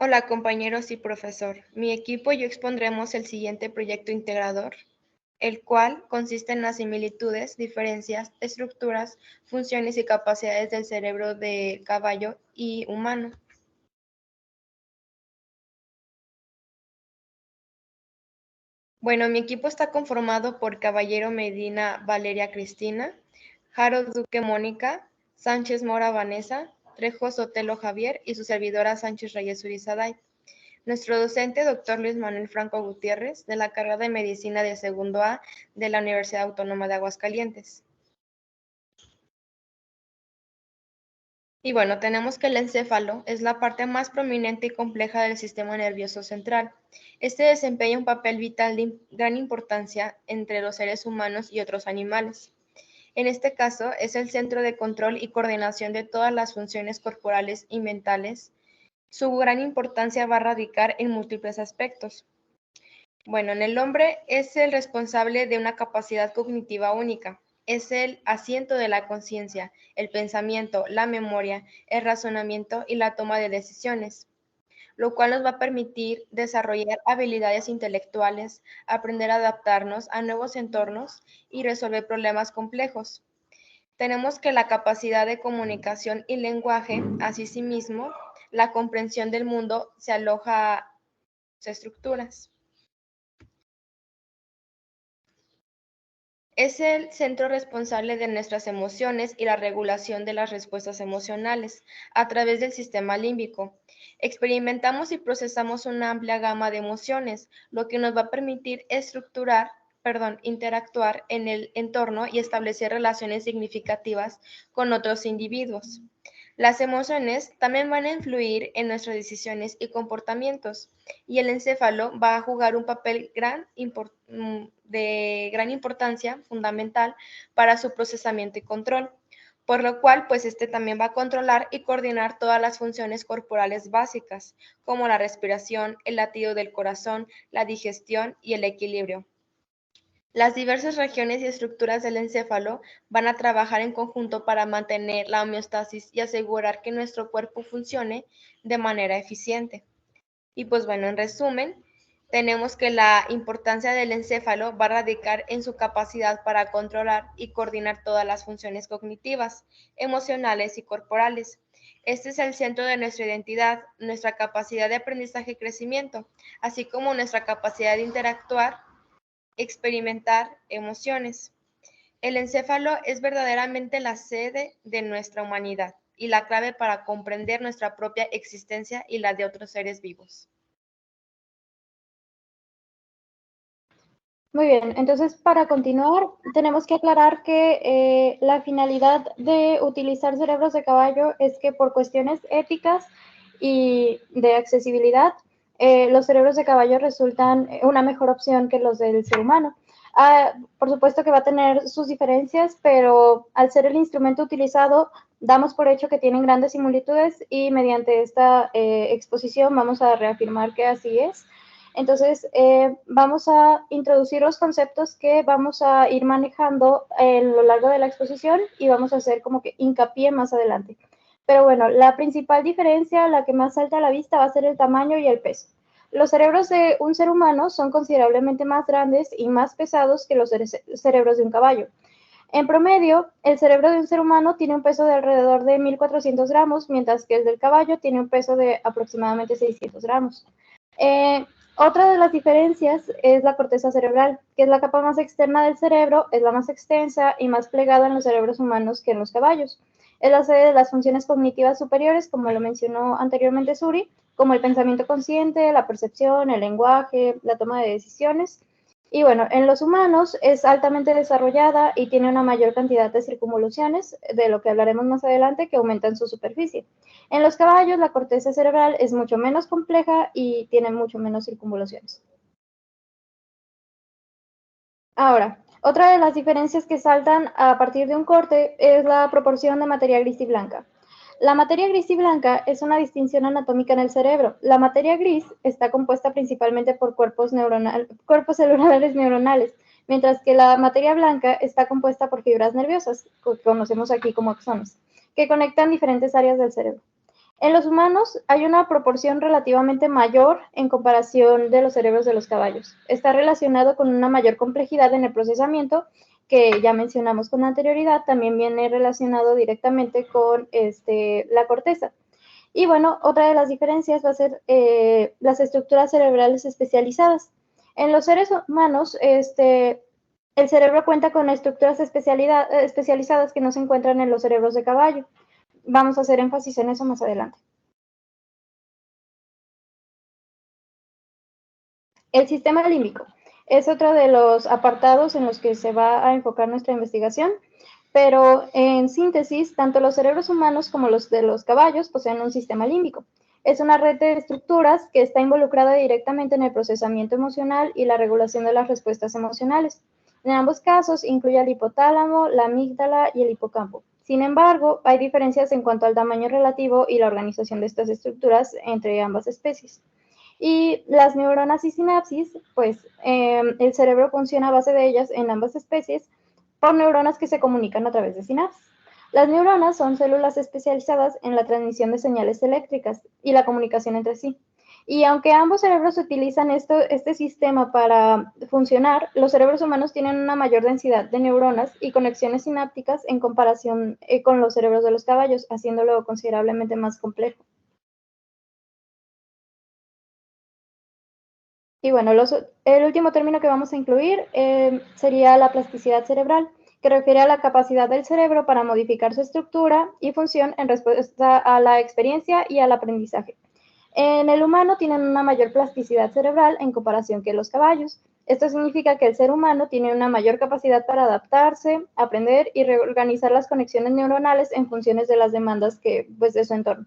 Hola compañeros y profesor. Mi equipo y yo expondremos el siguiente proyecto integrador, el cual consiste en las similitudes, diferencias, estructuras, funciones y capacidades del cerebro de caballo y humano. Bueno, mi equipo está conformado por Caballero Medina Valeria Cristina, Harold Duque Mónica, Sánchez Mora Vanessa, Trejo Sotelo Javier y su servidora Sánchez Reyes Urizaday. Nuestro docente, doctor Luis Manuel Franco Gutiérrez, de la carrera de Medicina de Segundo A de la Universidad Autónoma de Aguascalientes. Y bueno, tenemos que el encéfalo es la parte más prominente y compleja del sistema nervioso central. Este desempeña un papel vital de gran importancia entre los seres humanos y otros animales. En este caso, es el centro de control y coordinación de todas las funciones corporales y mentales. Su gran importancia va a radicar en múltiples aspectos. Bueno, en el hombre es el responsable de una capacidad cognitiva única. Es el asiento de la conciencia, el pensamiento, la memoria, el razonamiento y la toma de decisiones, lo cual nos va a permitir desarrollar habilidades intelectuales, aprender a adaptarnos a nuevos entornos y resolver problemas complejos. Tenemos que la capacidad de comunicación y lenguaje, así mismo, la comprensión del mundo se aloja a sus estructuras. Es el centro responsable de nuestras emociones y la regulación de las respuestas emocionales a través del sistema límbico. Experimentamos y procesamos una amplia gama de emociones, lo que nos va a permitir interactuar en el entorno y establecer relaciones significativas con otros individuos. Las emociones también van a influir en nuestras decisiones y comportamientos, y el encéfalo va a jugar un papel de gran importancia, fundamental, para su procesamiento y control, por lo cual, pues este también va a controlar y coordinar todas las funciones corporales básicas, como la respiración, el latido del corazón, la digestión y el equilibrio. Las diversas regiones y estructuras del encéfalo van a trabajar en conjunto para mantener la homeostasis y asegurar que nuestro cuerpo funcione de manera eficiente. Y pues bueno, en resumen, tenemos que la importancia del encéfalo va a radicar en su capacidad para controlar y coordinar todas las funciones cognitivas, emocionales y corporales. Este es el centro de nuestra identidad, nuestra capacidad de aprendizaje y crecimiento, así como nuestra capacidad de interactuar, experimentar emociones. El encéfalo es verdaderamente la sede de nuestra humanidad y la clave para comprender nuestra propia existencia y la de otros seres vivos. Muy bien, entonces para continuar tenemos que aclarar que la finalidad de utilizar cerebros de caballo es que por cuestiones éticas y de accesibilidad, los cerebros de caballo resultan una mejor opción que los del ser humano. Por supuesto que va a tener sus diferencias, pero al ser el instrumento utilizado, damos por hecho que tienen grandes similitudes y mediante esta exposición vamos a reafirmar que así es. Entonces, vamos a introducir los conceptos que vamos a ir manejando a lo largo de la exposición y vamos a hacer como que hincapié más adelante. Pero bueno, la principal diferencia, la que más salta a la vista, va a ser el tamaño y el peso. Los cerebros de un ser humano son considerablemente más grandes y más pesados que los cerebros de un caballo. En promedio, el cerebro de un ser humano tiene un peso de alrededor de 1.400 gramos, mientras que el del caballo tiene un peso de aproximadamente 600 gramos. Otra de las diferencias es la corteza cerebral, que es la capa más externa del cerebro, es la más extensa y más plegada en los cerebros humanos que en los caballos. Es la sede de las funciones cognitivas superiores, como lo mencionó anteriormente Suri, como el pensamiento consciente, la percepción, el lenguaje, la toma de decisiones. Y bueno, en los humanos es altamente desarrollada y tiene una mayor cantidad de circunvoluciones, de lo que hablaremos más adelante, que aumentan su superficie. En los caballos, la corteza cerebral es mucho menos compleja y tiene mucho menos circunvoluciones. Ahora, otra de las diferencias que saltan a partir de un corte es la proporción de materia gris y blanca. La materia gris y blanca es una distinción anatómica en el cerebro. La materia gris está compuesta principalmente por cuerpos celulares neuronales, mientras que la materia blanca está compuesta por fibras nerviosas, que conocemos aquí como axones, que conectan diferentes áreas del cerebro. En los humanos hay una proporción relativamente mayor en comparación de los cerebros de los caballos. Está relacionado con una mayor complejidad en el procesamiento, que ya mencionamos con anterioridad, también viene relacionado directamente con la corteza. Y bueno, otra de las diferencias va a ser las estructuras cerebrales especializadas. En los seres humanos, el cerebro cuenta con estructuras especializadas que no se encuentran en los cerebros de caballo. Vamos a hacer énfasis en eso más adelante. El sistema límbico es otro de los apartados en los que se va a enfocar nuestra investigación, pero en síntesis, tanto los cerebros humanos como los de los caballos poseen un sistema límbico. Es una red de estructuras que está involucrada directamente en el procesamiento emocional y la regulación de las respuestas emocionales. En ambos casos incluye el hipotálamo, la amígdala y el hipocampo. Sin embargo, hay diferencias en cuanto al tamaño relativo y la organización de estas estructuras entre ambas especies. Y las neuronas y sinapsis, pues el cerebro funciona a base de ellas en ambas especies por neuronas que se comunican a través de sinapsis. Las neuronas son células especializadas en la transmisión de señales eléctricas y la comunicación entre sí. Y aunque ambos cerebros utilizan este sistema para funcionar, los cerebros humanos tienen una mayor densidad de neuronas y conexiones sinápticas en comparación con los cerebros de los caballos, haciéndolo considerablemente más complejo. Y bueno, el último término que vamos a incluir sería la plasticidad cerebral, que refiere a la capacidad del cerebro para modificar su estructura y función en respuesta a la experiencia y al aprendizaje. En el humano tienen una mayor plasticidad cerebral en comparación que los caballos. Esto significa que el ser humano tiene una mayor capacidad para adaptarse, aprender y reorganizar las conexiones neuronales en funciones de las demandas pues, de su entorno.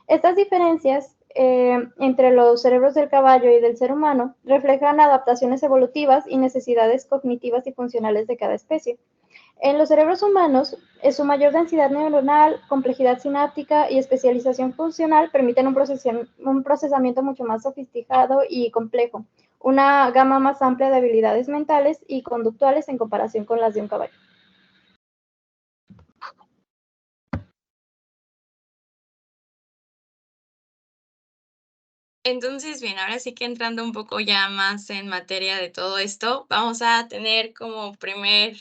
Estas diferencias entre los cerebros del caballo y del ser humano reflejan adaptaciones evolutivas y necesidades cognitivas y funcionales de cada especie. En los cerebros humanos, su mayor densidad neuronal, complejidad sináptica y especialización funcional permiten un procesamiento mucho más sofisticado y complejo, una gama más amplia de habilidades mentales y conductuales en comparación con las de un caballo. Entonces, bien, ahora sí que entrando un poco ya más en materia de todo esto, vamos a tener como primer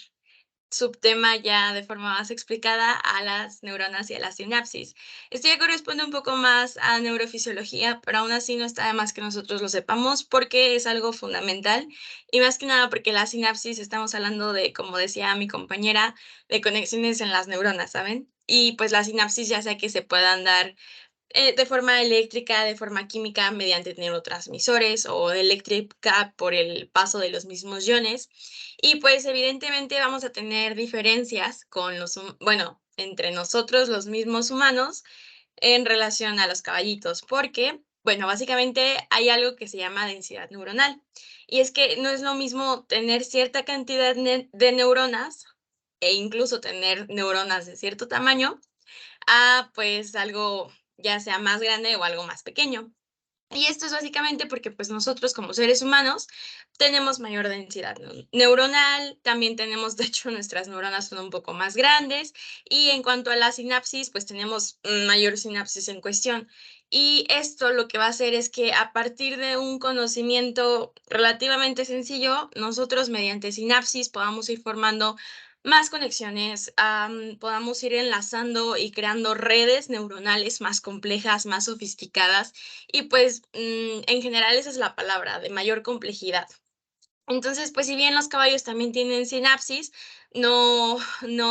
subtema ya de forma más explicada a las neuronas y a la sinapsis. Esto ya corresponde un poco más a neurofisiología, pero aún así no está de más que nosotros lo sepamos porque es algo fundamental y más que nada porque la sinapsis estamos hablando de, como decía mi compañera, de conexiones en las neuronas, ¿saben? Y pues la sinapsis ya sea que se puedan dar de forma eléctrica, de forma química, mediante neurotransmisores o eléctrica por el paso de los mismos iones. Y pues evidentemente vamos a tener diferencias con bueno, entre nosotros los mismos humanos en relación a los caballitos, porque, bueno, básicamente hay algo que se llama densidad neuronal. Y es que no es lo mismo tener cierta cantidad de neuronas e incluso tener neuronas de cierto tamaño a pues algo ya sea más grande o algo más pequeño. Y esto es básicamente porque pues nosotros como seres humanos tenemos mayor densidad neuronal, también tenemos, de hecho, nuestras neuronas son un poco más grandes y en cuanto a la sinapsis, pues tenemos mayor sinapsis en cuestión. Y esto lo que va a hacer es que a partir de un conocimiento relativamente sencillo, nosotros mediante sinapsis podamos ir formando más conexiones, podamos ir enlazando y creando redes neuronales más complejas, más sofisticadas y pues en general esa es la palabra, de mayor complejidad. Entonces, pues si bien los caballos también tienen sinapsis, no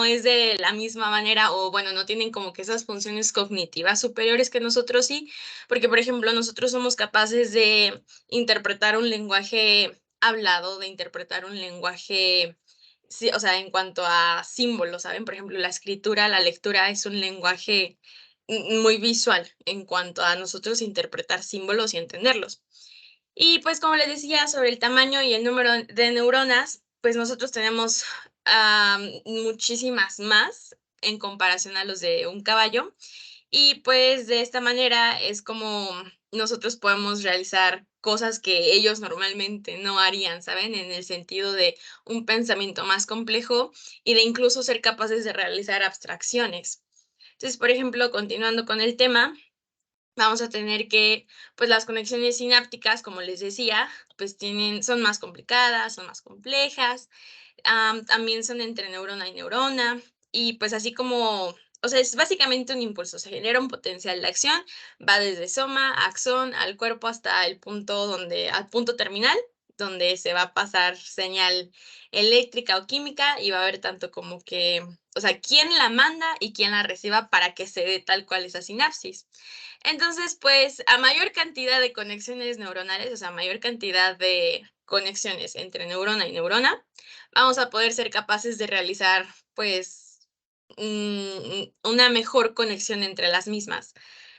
es de la misma manera o bueno, no tienen como que esas funciones cognitivas superiores que nosotros sí, porque por ejemplo nosotros somos capaces de interpretar un lenguaje hablado, de interpretar un lenguaje, sí, o sea, en cuanto a símbolos, ¿saben? Por ejemplo, la escritura, la lectura es un lenguaje muy visual en cuanto a nosotros interpretar símbolos y entenderlos. Y pues como les decía sobre el tamaño y el número de neuronas, pues nosotros tenemos muchísimas más en comparación a los de un caballo. Y pues de esta manera es como nosotros podemos realizar cosas que ellos normalmente no harían, ¿saben? En el sentido de un pensamiento más complejo y de incluso ser capaces de realizar abstracciones. Entonces, por ejemplo, continuando con el tema, vamos a tener que, pues las conexiones sinápticas, como les decía, pues son más complicadas, son más complejas, también son entre neurona y neurona, y pues así como, o sea, es básicamente un impulso, se genera un potencial de acción, va desde soma, axón, al cuerpo hasta el punto al punto terminal, donde se va a pasar señal eléctrica o química y va a haber tanto como que, o sea, quién la manda y quién la reciba para que se dé tal cual esa sinapsis. Entonces, pues, a mayor cantidad de conexiones neuronales, o sea, mayor cantidad de conexiones entre neurona y neurona, vamos a poder ser capaces de realizar, pues, una mejor conexión entre las mismas.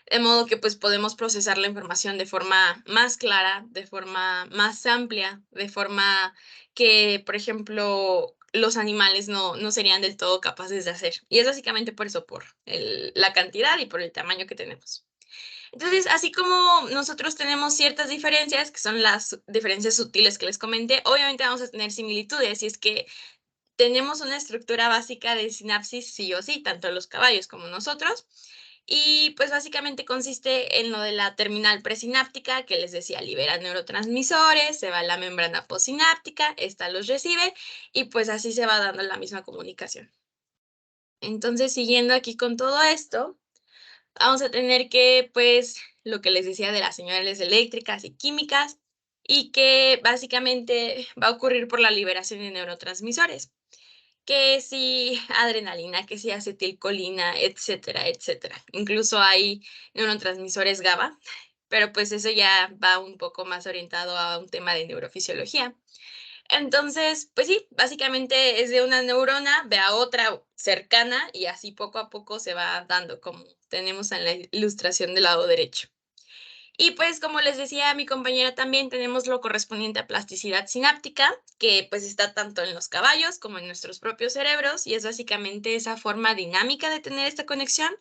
De modo que, pues, podemos procesar la información de forma más clara, de forma más amplia, de forma que, por ejemplo, los animales no serían del todo capaces de hacer. Y es básicamente por eso, por la cantidad y por el tamaño que tenemos. Entonces, así como nosotros tenemos ciertas diferencias, que son las diferencias sutiles que les comenté, obviamente vamos a tener similitudes, y es que tenemos una estructura básica de sinapsis sí o sí, tanto los caballos como nosotros, y pues básicamente consiste en lo de la terminal presináptica, que les decía, libera neurotransmisores, se va a la membrana postsináptica, esta los recibe, y pues así se va dando la misma comunicación. Entonces, siguiendo aquí con todo esto, vamos a tener que, pues, lo que les decía de las señales eléctricas y químicas, y que básicamente va a ocurrir por la liberación de neurotransmisores, que si adrenalina, que si acetilcolina, etcétera, etcétera. Incluso hay neurotransmisores GABA, pero pues eso ya va un poco más orientado a un tema de neurofisiología. Entonces, pues sí, básicamente es de una neurona, ve a otra cercana y así poco a poco se va dando, como tenemos en la ilustración del lado derecho. Y pues como les decía mi compañera también tenemos lo correspondiente a plasticidad sináptica, que pues está tanto en los caballos como en nuestros propios cerebros y es básicamente esa forma dinámica de tener esta conexión,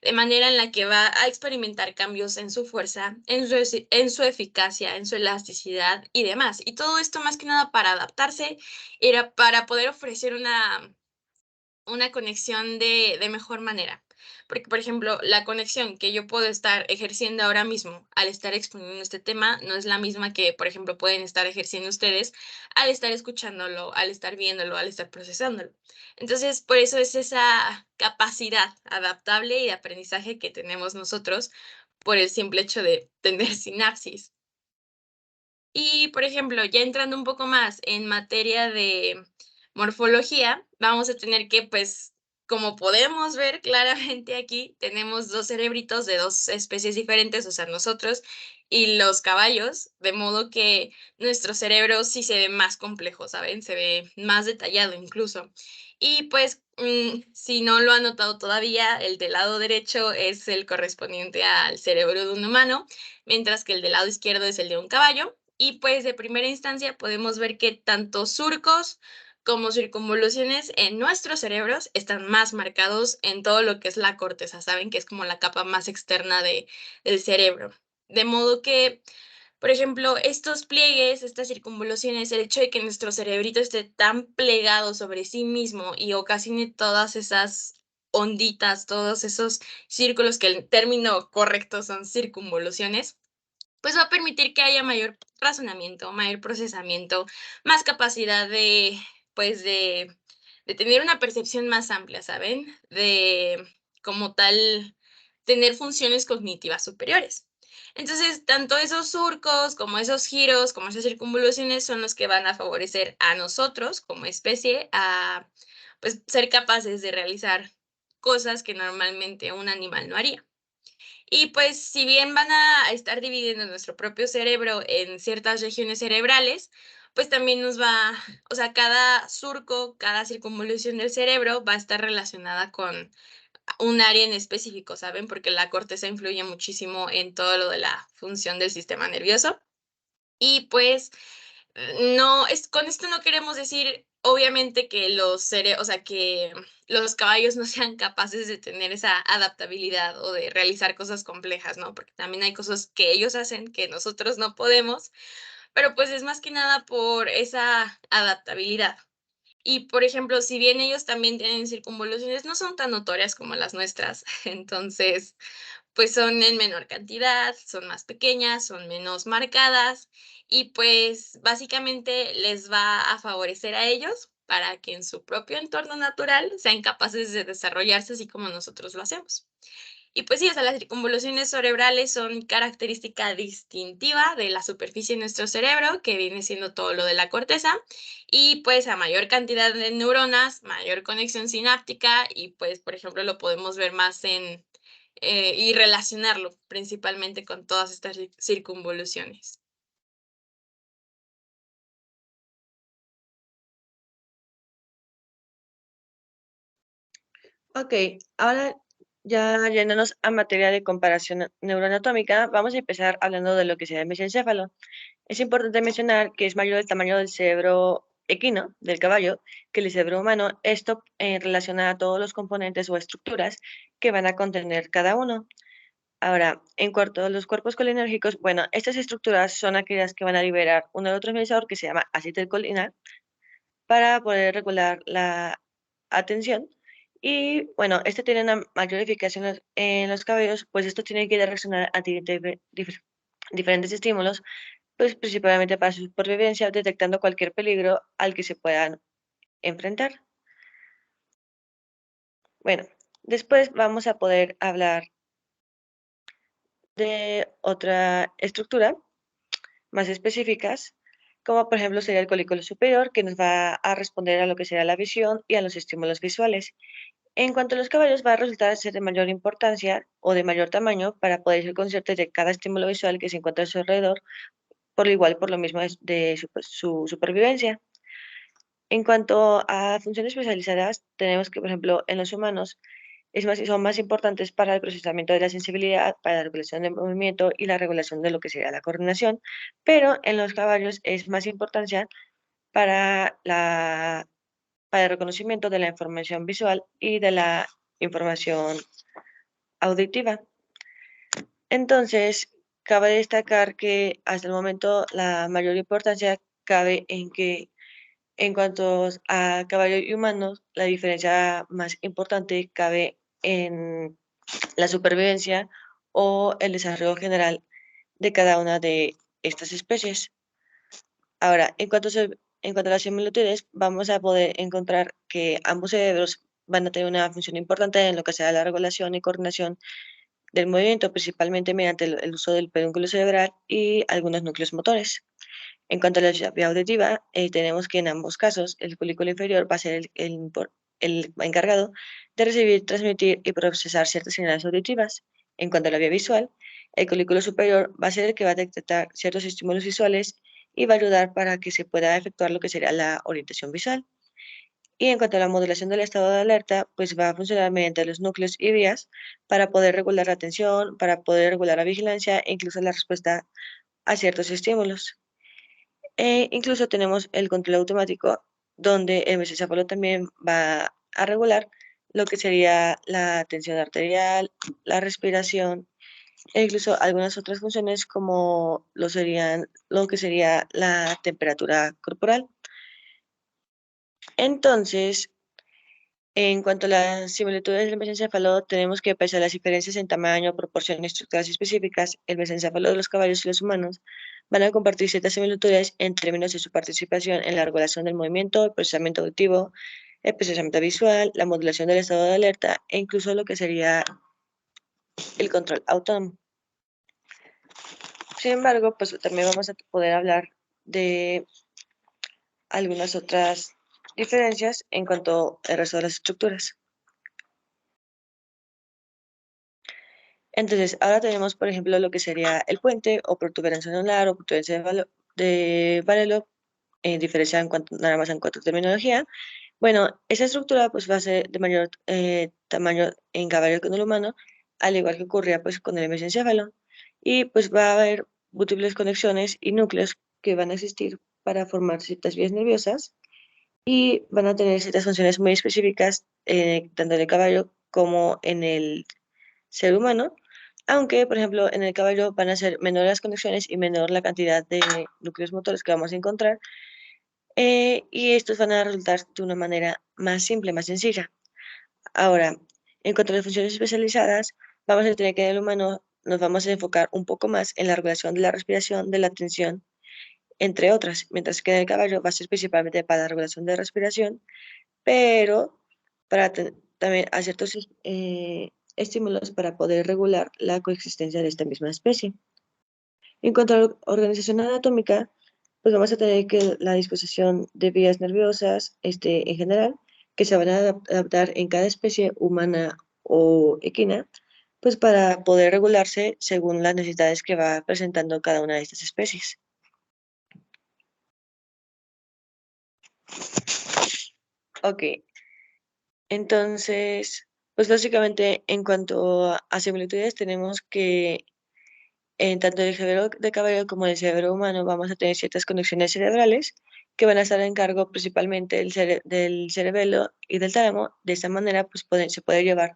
de manera en la que va a experimentar cambios en su fuerza, en su eficacia, en su elasticidad y demás. Y todo esto más que nada para adaptarse, era para poder ofrecer una conexión de mejor manera. Porque, por ejemplo, la conexión que yo puedo estar ejerciendo ahora mismo al estar exponiendo este tema no es la misma que, por ejemplo, pueden estar ejerciendo ustedes al estar escuchándolo, al estar viéndolo, al estar procesándolo. Entonces, por eso es esa capacidad adaptable y de aprendizaje que tenemos nosotros por el simple hecho de tener sinapsis. Y, por ejemplo, ya entrando un poco más en materia de morfología, vamos a tener que, pues, como podemos ver claramente aquí, tenemos 2 cerebritos de 2 especies diferentes, o sea, nosotros y los caballos, de modo que nuestro cerebro sí se ve más complejo, ¿saben? Se ve más detallado incluso. Y, pues, si no lo han notado todavía, el del lado derecho es el correspondiente al cerebro de un humano, mientras que el del lado izquierdo es el de un caballo. Y pues de primera instancia podemos ver que tanto surcos como circunvoluciones en nuestros cerebros están más marcados en todo lo que es la corteza, ¿saben? Que es como la capa más externa del cerebro. De modo que, por ejemplo, estos pliegues, estas circunvoluciones, el hecho de que nuestro cerebrito esté tan plegado sobre sí mismo y ocasione todas esas onditas, todos esos círculos, que el término correcto son circunvoluciones, pues va a permitir que haya mayor razonamiento, mayor procesamiento, más capacidad pues de tener una percepción más amplia, ¿saben? De como tal tener funciones cognitivas superiores. Entonces, tanto esos surcos como esos giros, como esas circunvoluciones son los que van a favorecer a nosotros como especie a pues ser capaces de realizar cosas que normalmente un animal no haría. Y pues, si bien van a estar dividiendo nuestro propio cerebro en ciertas regiones cerebrales, pues también o sea, cada surco, cada circunvolución del cerebro va a estar relacionada con un área en específico, ¿saben? Porque la corteza influye muchísimo en todo lo de la función del sistema nervioso. Y pues, con esto no queremos decir, obviamente, que o sea, que los caballos no sean capaces de tener esa adaptabilidad o de realizar cosas complejas, ¿no? Porque también hay cosas que ellos hacen que nosotros no podemos, pero pues es más que nada por esa adaptabilidad. Y, por ejemplo, si bien ellos también tienen circunvoluciones, no son tan notorias como las nuestras. Entonces, pues son en menor cantidad, son más pequeñas, son menos marcadas y pues básicamente les va a favorecer a ellos para que en su propio entorno natural sean capaces de desarrollarse así como nosotros lo hacemos. Y pues sí, o sea, las circunvoluciones cerebrales son característica distintiva de la superficie de nuestro cerebro, que viene siendo todo lo de la corteza, y pues a mayor cantidad de neuronas, mayor conexión sináptica, y pues, por ejemplo, lo podemos ver más y relacionarlo principalmente con todas estas circunvoluciones. Ok, ahora ya yéndonos a materia de comparación neuroanatómica, vamos a empezar hablando de lo que sería el mesencéfalo. Es importante mencionar que es mayor el tamaño del cerebro equino, del caballo, que el cerebro humano. Esto relaciona a todos los componentes o estructuras que van a contener cada uno. Ahora, en cuanto a los cuerpos colinérgicos, bueno, estas estructuras son aquellas que van a liberar un neurotransmisor que se llama acetilcolina para poder regular la atención. Y bueno, este tiene una mayor eficacia en los cabellos, pues esto tiene que reaccionar a diferentes estímulos, pues principalmente para su supervivencia, detectando cualquier peligro al que se puedan enfrentar. Bueno, después vamos a poder hablar de otra estructura más específicas, como por ejemplo sería el colículo superior, que nos va a responder a lo que será la visión y a los estímulos visuales. En cuanto a los caballos, va a resultar ser de mayor importancia o de mayor tamaño para poder ser conscientes de cada estímulo visual que se encuentra a su alrededor, por lo igual, por lo mismo de su supervivencia. En cuanto a funciones especializadas, tenemos que, por ejemplo, en los humanos son más importantes para el procesamiento de la sensibilidad, para la regulación del movimiento y la regulación de lo que sería la coordinación, pero en los caballos es más importancia para para el reconocimiento de la información visual y de la información auditiva. Entonces, cabe destacar que hasta el momento la mayor importancia cabe en que en cuanto a caballo y humanos, la diferencia más importante cabe en la supervivencia o el desarrollo general de cada una de estas especies. Ahora, en cuanto a las similitudes, vamos a poder encontrar que ambos cerebros van a tener una función importante en lo que sea la regulación y coordinación del movimiento, principalmente mediante el uso del pedúnculo cerebral y algunos núcleos motores. En cuanto a la vía auditiva, tenemos que en ambos casos el folículo inferior va a ser el encargado de recibir, transmitir y procesar ciertas señales auditivas. En cuanto a la vía visual, el colículo superior va a ser el que va a detectar ciertos estímulos visuales y va a ayudar para que se pueda efectuar lo que sería la orientación visual. Y en cuanto a la modulación del estado de alerta, pues va a funcionar mediante los núcleos y vías para poder regular la atención, para poder regular la vigilancia e incluso la respuesta a ciertos estímulos. E incluso tenemos el control automático, donde el mesencéfalo también va a regular lo que sería la tensión arterial, la respiración e incluso algunas otras funciones como lo que sería la temperatura corporal. Entonces, en cuanto a las similitudes del mesencéfalo, tenemos que, pese a las diferencias en tamaño, proporción y estructuras específicas, el mesencéfalo de los caballos y los humanos van a compartir ciertas similitudes en términos de su participación en la regulación del movimiento, el procesamiento auditivo, el procesamiento visual, la modulación del estado de alerta e incluso lo que sería el control autónomo. Sin embargo, pues también vamos a poder hablar de algunas otras diferencias en cuanto al resto de las estructuras. Entonces, ahora tenemos, por ejemplo, lo que sería el puente o protuberancia anular o protuberancia de Varelo, diferenciada en cuanto, nada más en cuanto a terminología. Bueno, esa estructura pues va a ser de mayor tamaño en caballo que en el humano, al igual que ocurría pues con el mesencéfalo. Y pues va a haber múltiples conexiones y núcleos que van a existir para formar ciertas vías nerviosas y van a tener ciertas funciones muy específicas, tanto en el caballo como en el ser humano, aunque, por ejemplo, en el caballo van a ser menores las conexiones y menor la cantidad de núcleos motores que vamos a encontrar, y estos van a resultar de una manera más simple, más sencilla. Ahora, en cuanto a las funciones especializadas, vamos a tener que en el humano nos vamos a enfocar un poco más en la regulación de la respiración, de la tensión, entre otras, mientras que en el caballo va a ser principalmente para la regulación de respiración, pero para también a ciertos estímulos para poder regular la coexistencia de esta misma especie. En cuanto a la organización anatómica, pues vamos a tener que la disposición de vías nerviosas en general, que se van a adaptar en cada especie humana o equina, pues para poder regularse según las necesidades que va presentando cada una de estas especies. Ok, entonces, pues básicamente en cuanto a similitudes tenemos que en tanto el cerebro de caballo como el cerebro humano vamos a tener ciertas conexiones cerebrales que van a estar en cargo principalmente del cerebelo y del tálamo. De esta manera, pues se puede llevar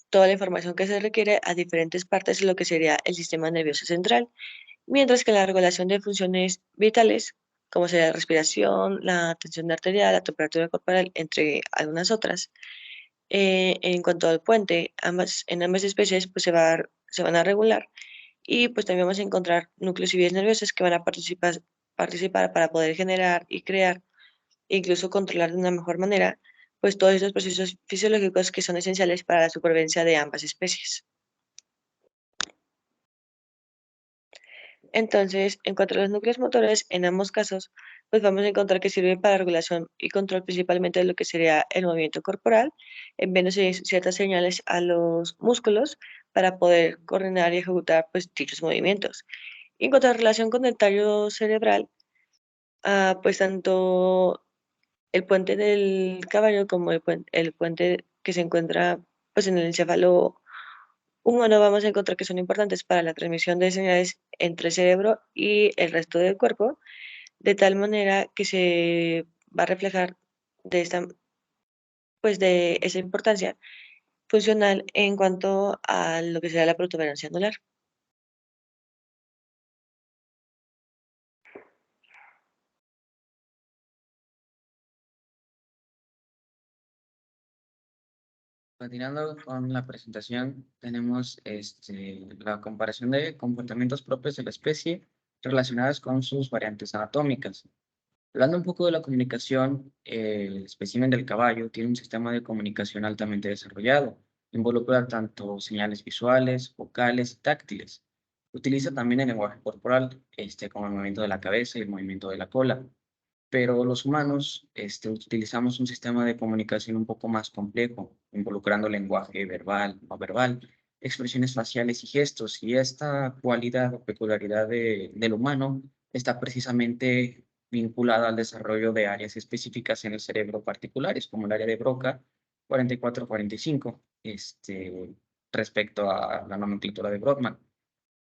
toda la información que se requiere a diferentes partes de lo que sería el sistema nervioso central, mientras que la regulación de funciones vitales, como sería la respiración, la tensión arterial, la temperatura corporal, entre algunas otras, en cuanto al puente, en ambas especies pues se van a regular y pues también vamos a encontrar núcleos y vías nerviosas que van a participar para poder generar y crear e incluso controlar de una mejor manera pues todos estos procesos fisiológicos que son esenciales para la supervivencia de ambas especies. Entonces, en cuanto a los núcleos motores, en ambos casos, pues vamos a encontrar que sirven para regulación y control principalmente de lo que sería el movimiento corporal, enviándose ciertas señales a los músculos para poder coordinar y ejecutar pues dichos movimientos. Y en cuanto a la relación con el tallo cerebral, pues tanto el puente del caballo como el puente que se encuentra pues en el encéfalo humano vamos a encontrar que son importantes para la transmisión de señales entre el cerebro y el resto del cuerpo, de tal manera que se va a reflejar de esta, pues de esa importancia funcional en cuanto a lo que será la protuberancia anular. Continuando con la presentación, tenemos la comparación de comportamientos propios de la especie relacionadas con sus variantes anatómicas. Hablando un poco de la comunicación, el espécimen del caballo tiene un sistema de comunicación altamente desarrollado. Involucra tanto señales visuales, vocales y táctiles. Utiliza también el lenguaje corporal, como el movimiento de la cabeza y el movimiento de la cola. Pero los humanos utilizamos un sistema de comunicación un poco más complejo, involucrando lenguaje verbal, no verbal, expresiones faciales y gestos. Y esta cualidad o peculiaridad del humano está precisamente vinculada al desarrollo de áreas específicas en el cerebro particulares, como el área de Broca 44-45, respecto a la nomenclatura de Brodmann.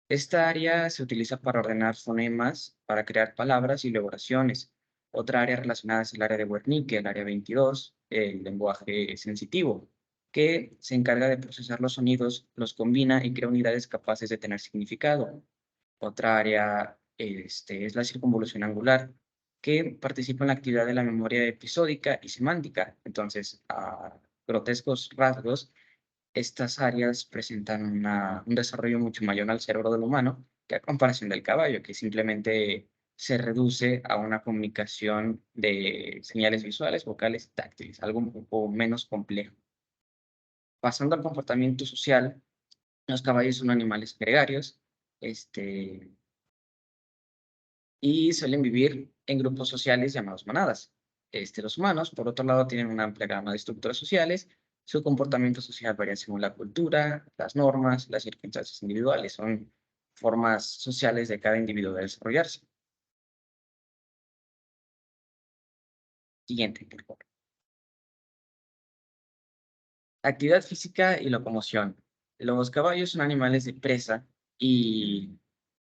Esta área se utiliza para ordenar fonemas, para crear palabras y luego oraciones. Otra área relacionada es el área de Wernicke, el área 22, el lenguaje sensitivo, que se encarga de procesar los sonidos, los combina y crea unidades capaces de tener significado. Otra área es la circunvolución angular, que participa en la actividad de la memoria episódica y semántica. Entonces, a grotescos rasgos, estas áreas presentan un desarrollo mucho mayor al cerebro del humano que a comparación del caballo, que simplemente se reduce a una comunicación de señales visuales, vocales y táctiles, algo un poco menos complejo. Pasando al comportamiento social, los caballos son animales gregarios, y suelen vivir en grupos sociales llamados manadas. Los humanos, por otro lado, tienen una amplia gama de estructuras sociales. Su comportamiento social varía según la cultura, las normas, las circunstancias individuales. Son formas sociales de cada individuo de desarrollarse. Siguiente, por favor. Actividad física y locomoción. Los caballos son animales de presa y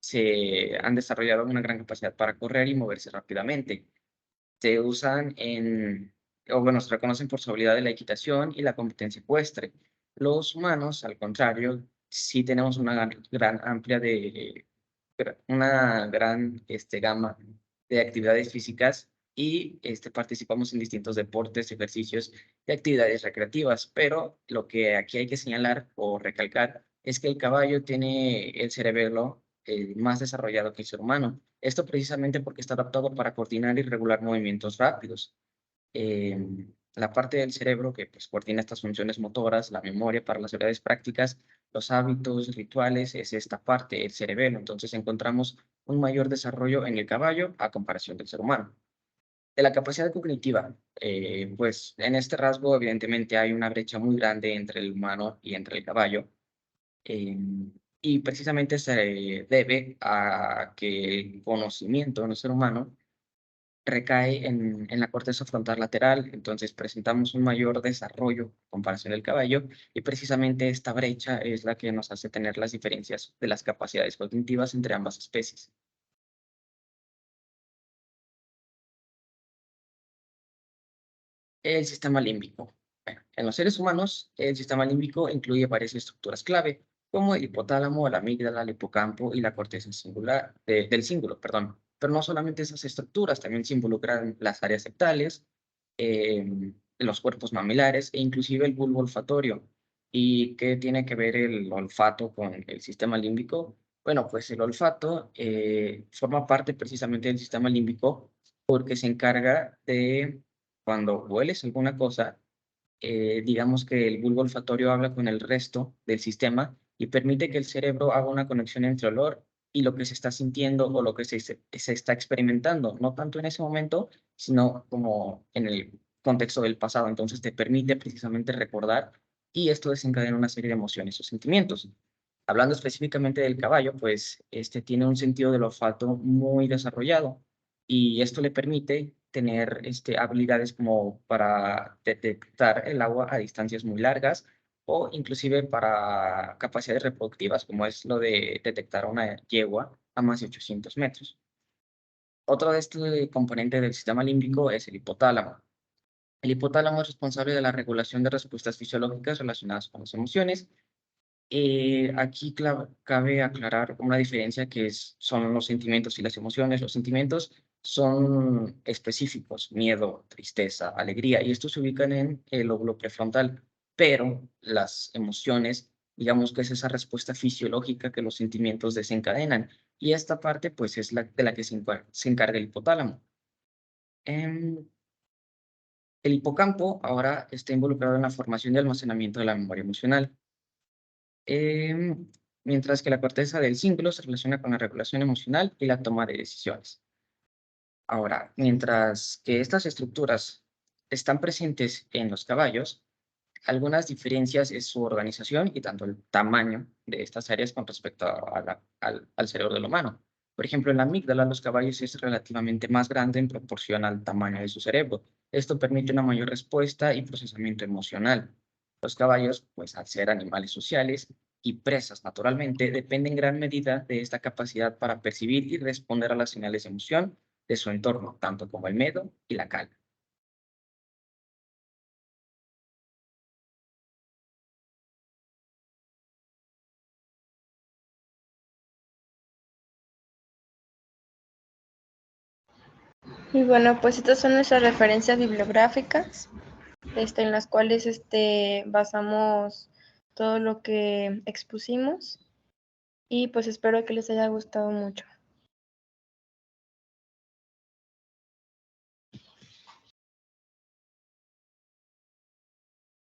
se han desarrollado una gran capacidad para correr y moverse rápidamente. Se usan se reconocen por su habilidad en la equitación y la competencia ecuestre. Los humanos, al contrario, sí tenemos una gran gama de actividades físicas y participamos en distintos deportes, ejercicios y actividades recreativas, pero lo que aquí hay que señalar o recalcar es que el caballo tiene el cerebelo más desarrollado que el ser humano. Esto precisamente porque está adaptado para coordinar y regular movimientos rápidos. La parte del cerebro que pues, coordina estas funciones motoras, la memoria para las habilidades prácticas, los hábitos, rituales, es esta parte, el cerebelo. Entonces encontramos un mayor desarrollo en el caballo a comparación del ser humano. De la capacidad cognitiva, pues en este rasgo evidentemente hay una brecha muy grande entre el humano y entre el caballo. Y precisamente se debe a que el conocimiento en el ser humano recae en la corteza frontal lateral, entonces presentamos un mayor desarrollo en comparación del caballo, y precisamente esta brecha es la que nos hace tener las diferencias de las capacidades cognitivas entre ambas especies. El sistema límbico. Bueno, en los seres humanos, el sistema límbico incluye varias estructuras clave, como el hipotálamo, la amígdala, el hipocampo y la corteza del cíngulo, perdón. Pero no solamente esas estructuras, también se involucran las áreas septales, los cuerpos mamilares e inclusive el bulbo olfatorio. ¿Y qué tiene que ver el olfato con el sistema límbico? Bueno, pues el olfato forma parte precisamente del sistema límbico porque se encarga de cuando hueles alguna cosa, digamos que el bulbo olfatorio habla con el resto del sistema y permite que el cerebro haga una conexión entre olor y lo que se está sintiendo o lo que se está experimentando, no tanto en ese momento, sino como en el contexto del pasado. Entonces te permite precisamente recordar y esto desencadena una serie de emociones o sentimientos. Hablando específicamente del caballo, pues este tiene un sentido del olfato muy desarrollado y esto le permite tener habilidades como para detectar el agua a distancias muy largas o inclusive para capacidades reproductivas, como es lo de detectar una yegua a más de 800 metros. Otro de este componente del sistema límbico es el hipotálamo. El hipotálamo es responsable de la regulación de respuestas fisiológicas relacionadas con las emociones. Aquí cabe aclarar una diferencia que son los sentimientos y las emociones. Los sentimientos son específicos, miedo, tristeza, alegría, y estos se ubican en el lóbulo prefrontal, pero las emociones, digamos que es esa respuesta fisiológica que los sentimientos desencadenan, y esta parte pues es la de la que se encarga el hipotálamo. El hipocampo ahora está involucrado en la formación y almacenamiento de la memoria emocional. Mientras que la corteza del cíngulo se relaciona con la regulación emocional y la toma de decisiones. Ahora, mientras que estas estructuras están presentes en los caballos, algunas diferencias es su organización y tanto el tamaño de estas áreas con respecto al cerebro del humano. Por ejemplo, en la amígdala, los caballos es relativamente más grande en proporción al tamaño de su cerebro. Esto permite una mayor respuesta y procesamiento emocional. Los caballos, pues al ser animales sociales y presas naturalmente, dependen en gran medida de esta capacidad para percibir y responder a las señales de emoción de su entorno, tanto como el miedo y la calma. Y bueno, pues estas son nuestras referencias bibliográficas, en las cuales basamos todo lo que expusimos, y pues espero que les haya gustado mucho.